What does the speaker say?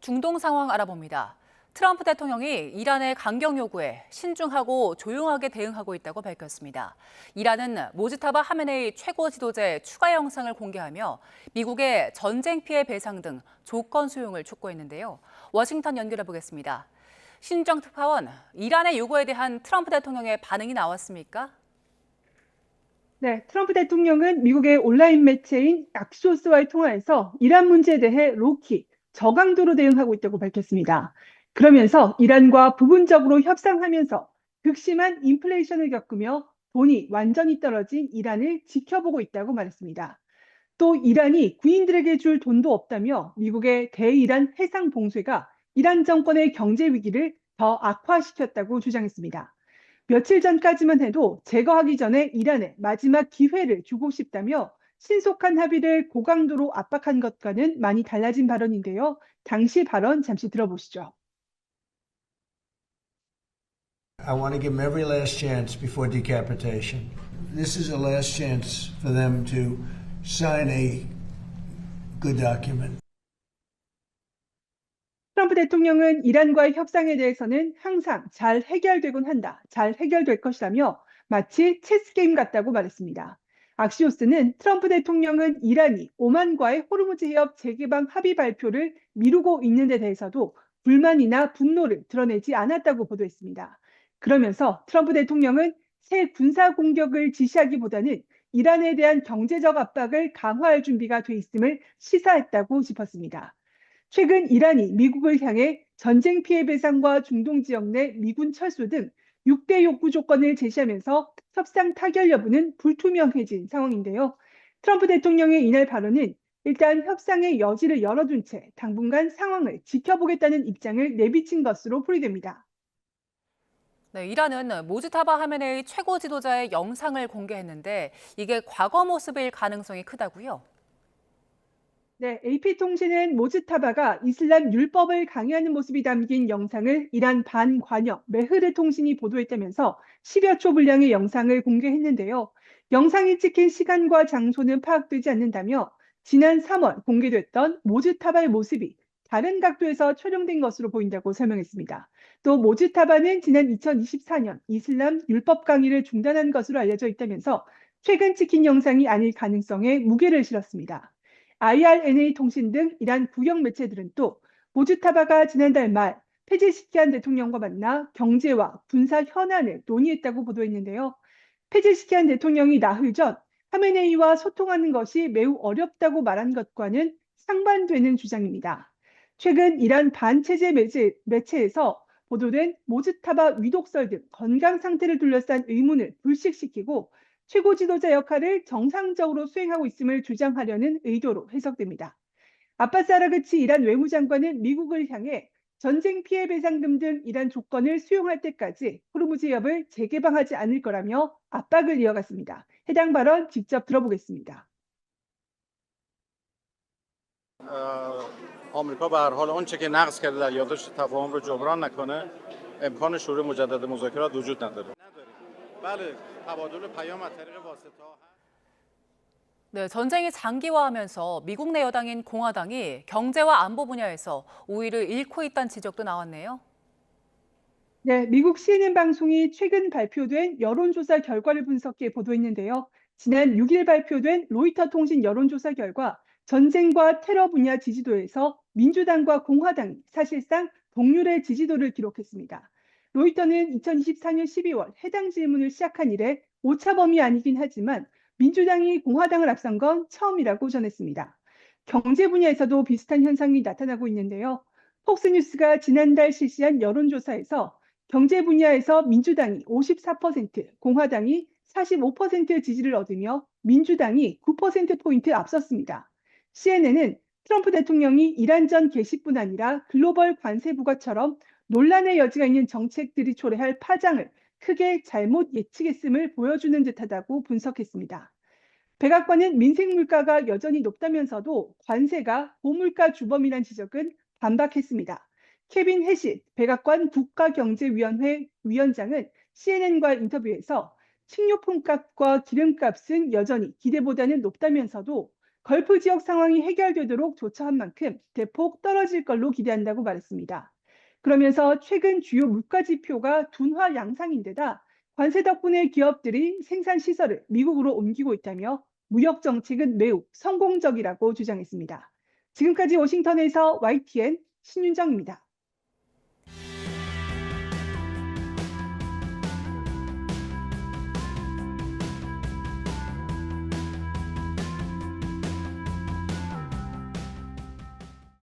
중동 상황 알아봅니다. 트럼프 대통령이 이란의 강경 요구에 신중하고 조용하게 대응하고 있다고 밝혔습니다. 이란은 모지타바 하메네이 최고 지도자의 추가 영상을 공개하며 미국의 전쟁 피해 배상 등 조건 수용을 촉구했는데요. 워싱턴 연결해 보겠습니다. 신정 특파원, 이란의 요구에 대한 트럼프 대통령의 반응이 나왔습니까? 네, 트럼프 대통령은 미국의 온라인 매체인 악시오스와의 통화에서 이란 문제에 대해 로키, 저강도로 대응하고 있다고 밝혔습니다. 그러면서 이란과 부분적으로 협상하면서 극심한 인플레이션을 겪으며 돈이 완전히 떨어진 이란을 지켜보고 있다고 말했습니다. 또 이란이 군인들에게 줄 돈도 없다며 미국의 대이란 해상 봉쇄가 이란 정권의 경제 위기를 더 악화시켰다고 주장했습니다. 며칠 전까지만 해도 제거하기 전에 이란에 마지막 기회를 주고 싶다며 신속한 합의를 고강도로 압박한 것과는 많이 달라진 발언인데요. 당시 발언 잠시 들어보시죠. I want to give them every last chance before decapitation. This is a last chance for them to sign a good document. 트럼프 대통령은 이란과의 협상에 대해서는 항상 잘 해결되곤 한다, 잘 해결될 것이라며 마치 체스게임 같다고 말했습니다. 악시오스는 트럼프 대통령은 이란이 오만과의 호르무즈 해협 재개방 합의 발표를 미루고 있는 데 대해서도 불만이나 분노를 드러내지 않았다고 보도했습니다. 그러면서 트럼프 대통령은 새 군사 공격을 지시하기보다는 이란에 대한 경제적 압박을 강화할 준비가 돼 있음을 시사했다고 짚었습니다. 최근 이란이 미국을 향해 전쟁 피해 배상과 중동 지역 내 미군 철수 등 6대 요구 조건을 제시하면서 협상 타결 여부는 불투명해진 상황인데요. 트럼프 대통령의 이날 발언은 일단 협상의 여지를 열어둔 채 당분간 상황을 지켜보겠다는 입장을 내비친 것으로 풀이됩니다. 네, 이란은 모지타바 하메네이 최고 지도자의 영상을 공개했는데 이게 과거 모습일 가능성이 크다고요? 네, AP통신은 모즈타바가 이슬람 율법을 강요하는 모습이 담긴 영상을 이란 반관여 메흐르 통신이 보도했다면서 10여 초 분량의 영상을 공개했는데요. 영상이 찍힌 시간과 장소는 파악되지 않는다며 지난 3월 공개됐던 모즈타바의 모습이 다른 각도에서 촬영된 것으로 보인다고 설명했습니다. 또 모즈타바는 지난 2024년 이슬람 율법 강의를 중단한 것으로 알려져 있다면서 최근 찍힌 영상이 아닐 가능성에 무게를 실었습니다. IRNA 통신 등 이란 국영 매체들은 또 모주타바가 지난달 말 페제시키안 대통령과 만나 경제와 군사 현안을 논의했다고 보도했는데요. 페제시키안 대통령이 나흘 전 하메네이와 소통하는 것이 매우 어렵다고 말한 것과는 상반되는 주장입니다. 최근 이란 반체제 매체에서 보도된 모즈타바 위독설 등 건강 상태를 둘러싼 의문을 불식시키고 최고 지도자 역할을 정상적으로 수행하고 있음을 주장하려는 의도로 해석됩니다. 아바스 아라그치 이란 외무장관은 미국을 향해 전쟁 피해 배상금 등 이란 조건을 수용할 때까지 호르무즈 해협을 재개방하지 않을 거라며 압박을 이어갔습니다. 해당 발언 직접 들어보겠습니다. آمریکا به هر حال آنچه که نقض کرده در یادداشت تفاهم رو جبران نکنه امکان شروع مجدد مذاکرات وجود نداره. بله تبادل پیام از طریق واسطه‌ها 네, 전쟁이 장기화하면서 미국 내 여당인 공화당이 경제와 안보 분야에서 우위를 잃고 있다는 지적도 나왔네요. 네, 미국 CNN 방송이 최근 발표된 여론조사 결과를 분석해 보도했는데요. 지난 6일 발표된 로이터 통신 여론조사 결과 전쟁과 테러 분야 지지도에서 민주당과 공화당이 사실상 동률의 지지도를 기록했습니다. 로이터는 2024년 12월 해당 질문을 시작한 이래 오차 범위 아니긴 하지만 민주당이 공화당을 앞선 건 처음이라고 전했습니다. 경제 분야에서도 비슷한 현상이 나타나고 있는데요. 폭스뉴스가 지난달 실시한 여론조사에서 경제 분야에서 민주당이 54%, 공화당이 45% 지지를 얻으며 민주당이 9%포인트 앞섰습니다. CNN은 트럼프 대통령이 이란전 개시뿐 아니라 글로벌 관세 부과처럼 논란의 여지가 있는 정책들이 초래할 파장을 크게 잘못 예측했음을 보여주는 듯하다고 분석했습니다. 백악관은 민생 물가가 여전히 높다면서도 관세가 고물가 주범이란 지적은 반박했습니다. 케빈 해시 백악관 국가경제위원회 위원장은 CNN과 인터뷰에서 식료품 값과 기름값은 여전히 기대보다는 높다면서도 걸프 지역 상황이 해결되도록 조처한 만큼 대폭 떨어질 걸로 기대한다고 말했습니다. 그러면서 최근 주요 물가 지표가 둔화 양상인데다 관세 덕분에 기업들이 생산 시설을 미국으로 옮기고 있다며 무역 정책은 매우 성공적이라고 주장했습니다. 지금까지 워싱턴에서 YTN 신윤정입니다.